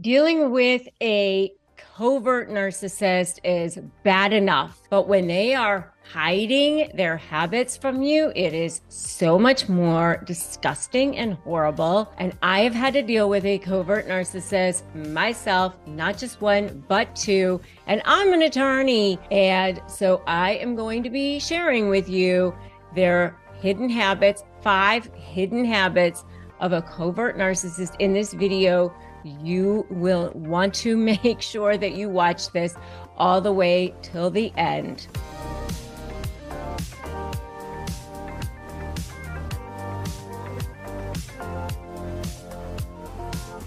Dealing with a covert narcissist is bad enough, but when they are hiding their habits from you, it is so much more disgusting and horrible. And I have had to deal with a covert narcissist myself, not just one, but two. And I'm an attorney. And so I am going to be sharing with you their hidden habits, 5 hidden habits of a covert narcissist in this video. You will want to make sure that you watch this all the way till the end.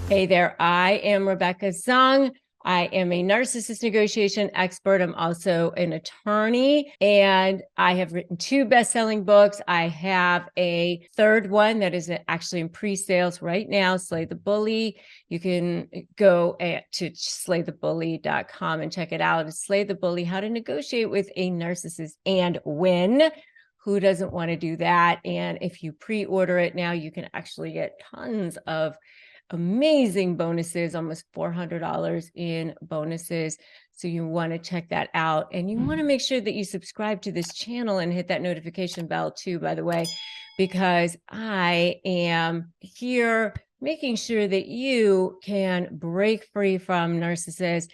Hey there, I am Rebecca Zung. I am a narcissist negotiation expert. I'm also an attorney, and I have written 2 best-selling books. I have a third one that is actually in pre-sales right now, Slay the Bully. You can go to slaythebully.com and check it out. It's Slay the Bully, How to Negotiate with a Narcissist and Win. Who doesn't want to do that? And if you pre-order it now, you can actually get tons of amazing bonuses, almost $400 in bonuses. So you want to check that out. And you want to make sure that you subscribe to this channel and hit that notification bell too, by the way, because I am here making sure that you can break free from narcissists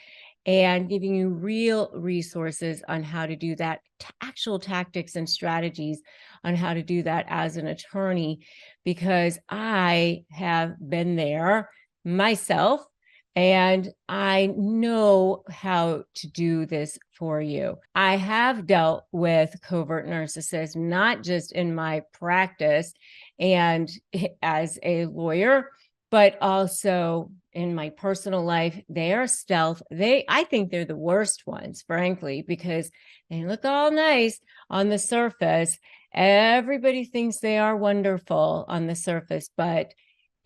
and giving you real resources on how to do that, actual tactics and strategies on how to do that as an attorney, because I have been there myself and I know how to do this for you. I have dealt with covert narcissists, not just in my practice and as a lawyer, but also in my personal life. They are stealth. I think they're the worst ones, frankly, because they look all nice on the surface. Everybody thinks they are wonderful on the surface, but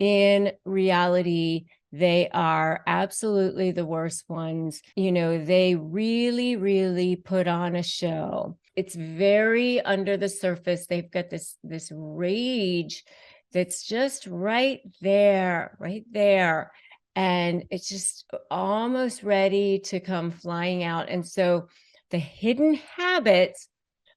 in reality, they are absolutely the worst ones. You know, they really, really put on a show. It's very under the surface. They've got this rage that's just right there. And it's just almost ready to come flying out. And so the hidden habits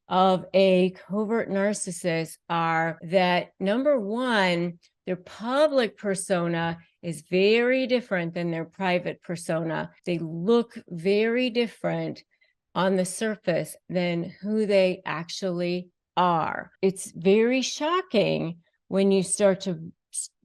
of a covert narcissist are that, number one, their public persona is very different than their private persona. They look very different on the surface than who they actually are. It's very shocking when you start to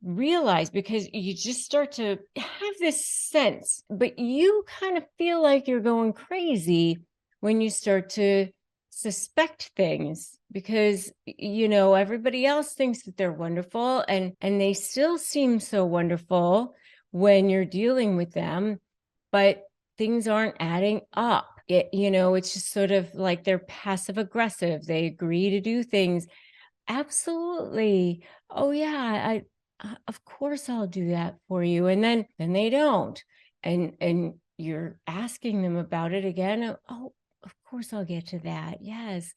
realize, because you just start to have this sense, but you kind of feel like you're going crazy when you start to suspect things, because everybody else thinks that they're wonderful, and they still seem so wonderful when you're dealing with them, but things aren't adding up. It's just sort of like they're passive aggressive. They agree to do things. Absolutely. Oh yeah, of course I'll do that for you. And then they don't. And you're asking them about it again. Oh, of course I'll get to that. Yes.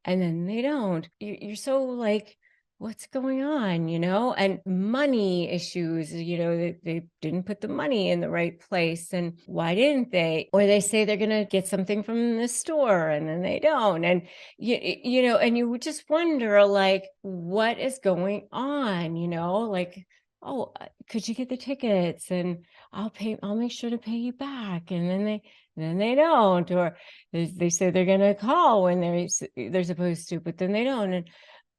And then they don't. You're so like, what's going on, and money issues, they didn't put the money in the right place. And why didn't they? Or they say they're going to get something from the store and then they don't. And, and you would just wonder, like, what is going on, like, oh, could you get the tickets? And I'll make sure to pay you back. And then they don't. Or they say they're going to call when they're supposed to, but then they don't. And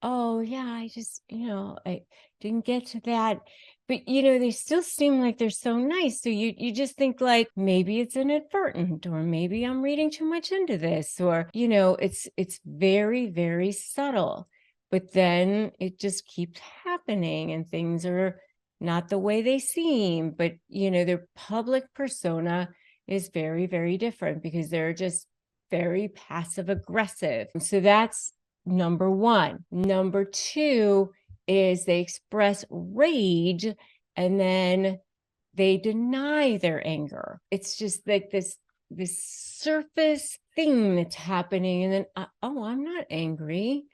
oh yeah, I just, I didn't get to that. But they still seem like they're so nice. So you just think, like, maybe it's inadvertent, or maybe I'm reading too much into this, or it's very, very subtle. But then it just keeps happening and things are not the way they seem. But their public persona is very, very different, because they're just very passive aggressive. So that's number one. Number two is they express rage and then they deny their anger. It's just like this surface thing that's happening. And then, oh, I'm not angry.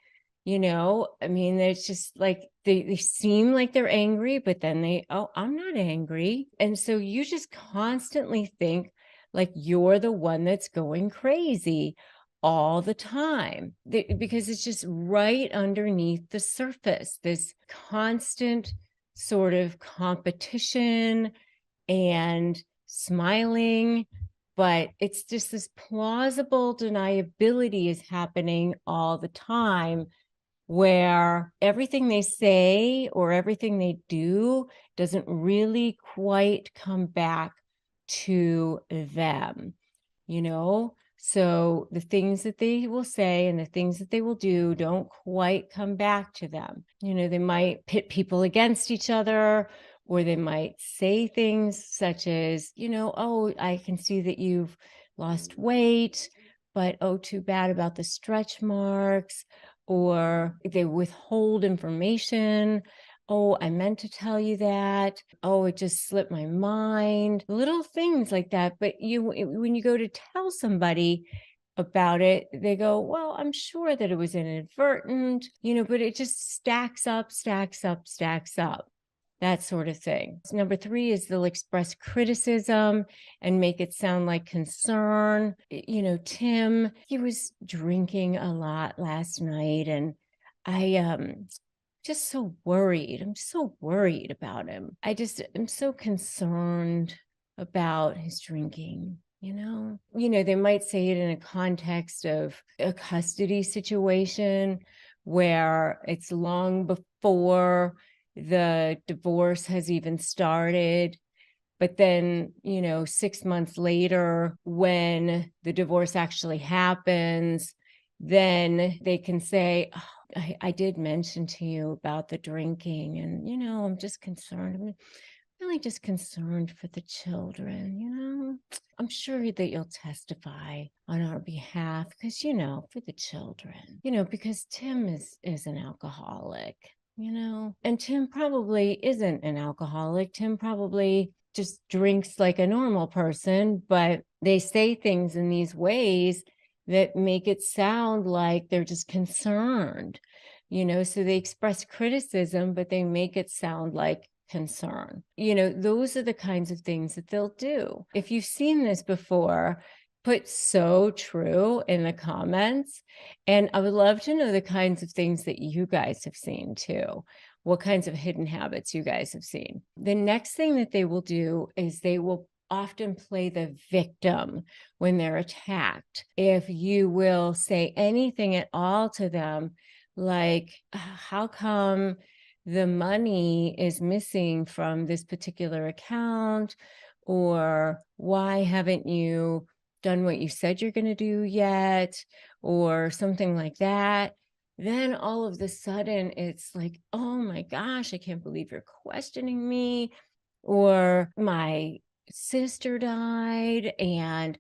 I mean, it's just like they seem like they're angry, but then oh, I'm not angry. And so you just constantly think like you're the one that's going crazy all the time because it's just right underneath the surface, this constant sort of competition and smiling, but it's just this plausible deniability is happening all the time where everything they say or everything they do doesn't really quite come back to them, you know? So the things that they will say and the things that they will do don't quite come back to them. They might pit people against each other, or they might say things such as, oh, I can see that you've lost weight, but oh, too bad about the stretch marks. Or they withhold information. Oh, I meant to tell you that. Oh, it just slipped my mind. Little things like that. But when you go to tell somebody about it, they go, well, I'm sure that it was inadvertent, but it just stacks up, stacks up, stacks up. That sort of thing. Number 3 is they'll express criticism and make it sound like concern. Tim, he was drinking a lot last night, and I'm so worried. I'm so worried about him. I'm so concerned about his drinking. They might say it in a context of a custody situation where it's long before the divorce has even started. But then, 6 months later, when the divorce actually happens, then they can say, oh, I did mention to you about the drinking, and, I'm just concerned. I'm really just concerned for the children. I'm sure that you'll testify on our behalf because, for the children, because Tim is an alcoholic. And Tim probably isn't an alcoholic. Tim probably just drinks like a normal person, but they say things in these ways that make it sound like they're just concerned, so they express criticism, but they make it sound like concern. Those are the kinds of things that they'll do. If you've seen this before, put "so true" in the comments. And I would love to know the kinds of things that you guys have seen too. What kinds of hidden habits you guys have seen. The next thing that they will do is they will often play the victim when they're attacked. If you will say anything at all to them, like, how come the money is missing from this particular account? Or why haven't you done what you said you're going to do yet? Or something like that. Then all of a sudden it's like, oh my gosh, I can't believe you're questioning me. Or my sister died and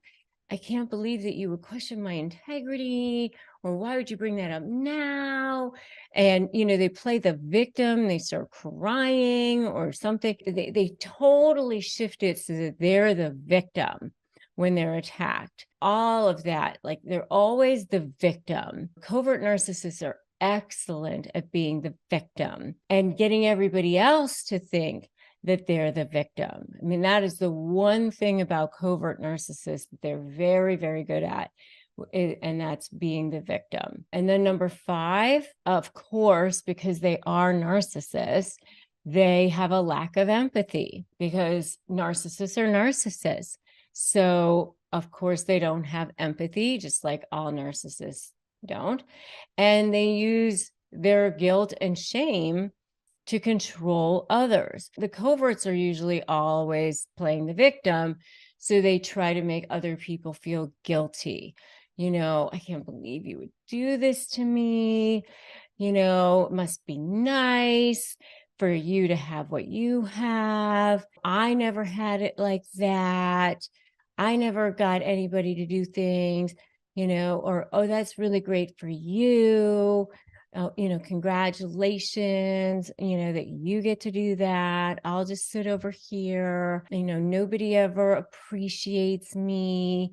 I can't believe that you would question my integrity, or why would you bring that up now? And, they play the victim, they start crying or something. They totally shift it so that they're the victim when they're attacked. All of that, like they're always the victim. Covert narcissists are excellent at being the victim and getting everybody else to think that they're the victim. I mean, that is the one thing about covert narcissists that they're very, very good at, and that's being the victim. And then number 5, of course, because they are narcissists, they have a lack of empathy because narcissists are narcissists. So, of course, they don't have empathy, just like all narcissists don't. And they use their guilt and shame to control others. The coverts are usually always playing the victim, so they try to make other people feel guilty. I can't believe you would do this to me. It must be nice for you to have what you have. I never had it like that. I never got anybody to do things, or, oh, that's really great for you. Oh, congratulations, that you get to do that. I'll just sit over here. Nobody ever appreciates me.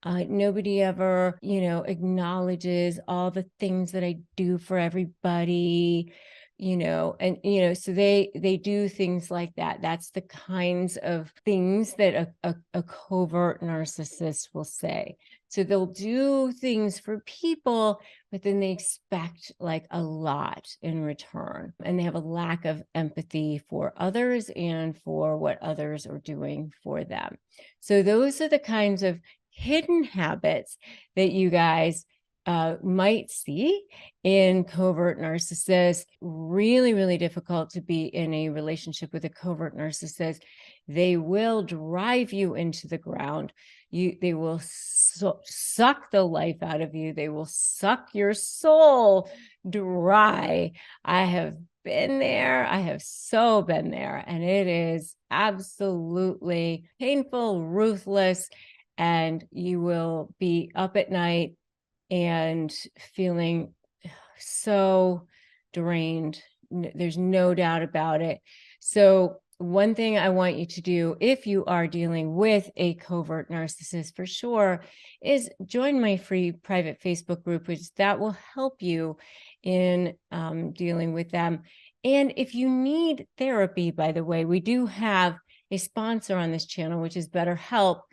Nobody ever, acknowledges all the things that I do for everybody, so they do things like that. That's the kinds of things that a covert narcissist will say. So they'll do things for people, but then they expect like a lot in return. And they have a lack of empathy for others and for what others are doing for them. So those are the kinds of hidden habits that you guys might see in covert narcissists. Really, really difficult to be in a relationship with a covert narcissist. They will drive you into the ground. They will suck the life out of you. They will suck your soul dry. I have been there. I have so been there. And it is absolutely painful, ruthless, and you will be up at night and feeling so drained. There's no doubt about it. So one thing I want you to do, if you are dealing with a covert narcissist for sure, is join my free private Facebook group, which that will help you in dealing with them. And if you need therapy, by the way, we do have a sponsor on this channel, which is BetterHelp.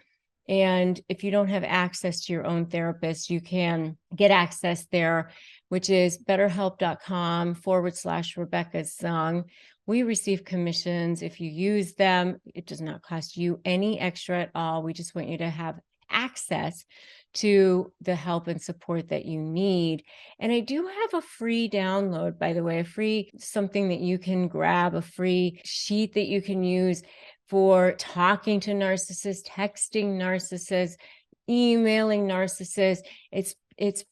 And if you don't have access to your own therapist, you can get access there, which is betterhelp.com/Rebecca Zung. We receive commissions. If you use them, it does not cost you any extra at all. We just want you to have access to the help and support that you need. And I do have a free download, by the way, a free something that you can grab, a free sheet that you can use for talking to narcissists, texting narcissists, emailing narcissists. It's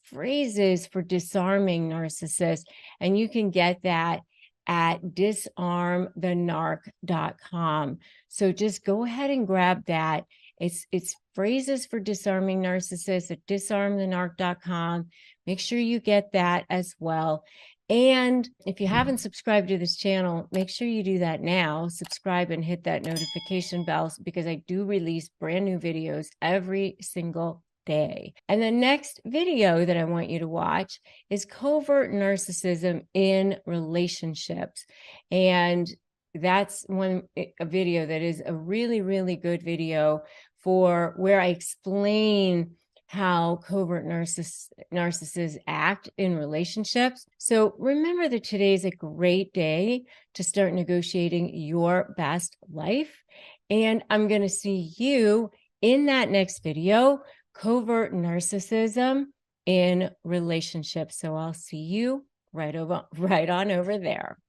phrases for disarming narcissists. And you can get that at disarmthenarc.com. So just go ahead and grab that. It's phrases for disarming narcissists at disarmthenarc.com. Make sure you get that as well. And if you haven't subscribed to this channel, make sure you do that now. Subscribe and hit that notification bell because I do release brand new videos every single day. And the next video that I want you to watch is covert narcissism in relationships. And that's a video that is a really, really good video for where I explain how covert narcissists act in relationships. So remember that today is a great day to start negotiating your best life. And I'm going to see you in that next video, covert narcissism in relationships. So I'll see you right on over there.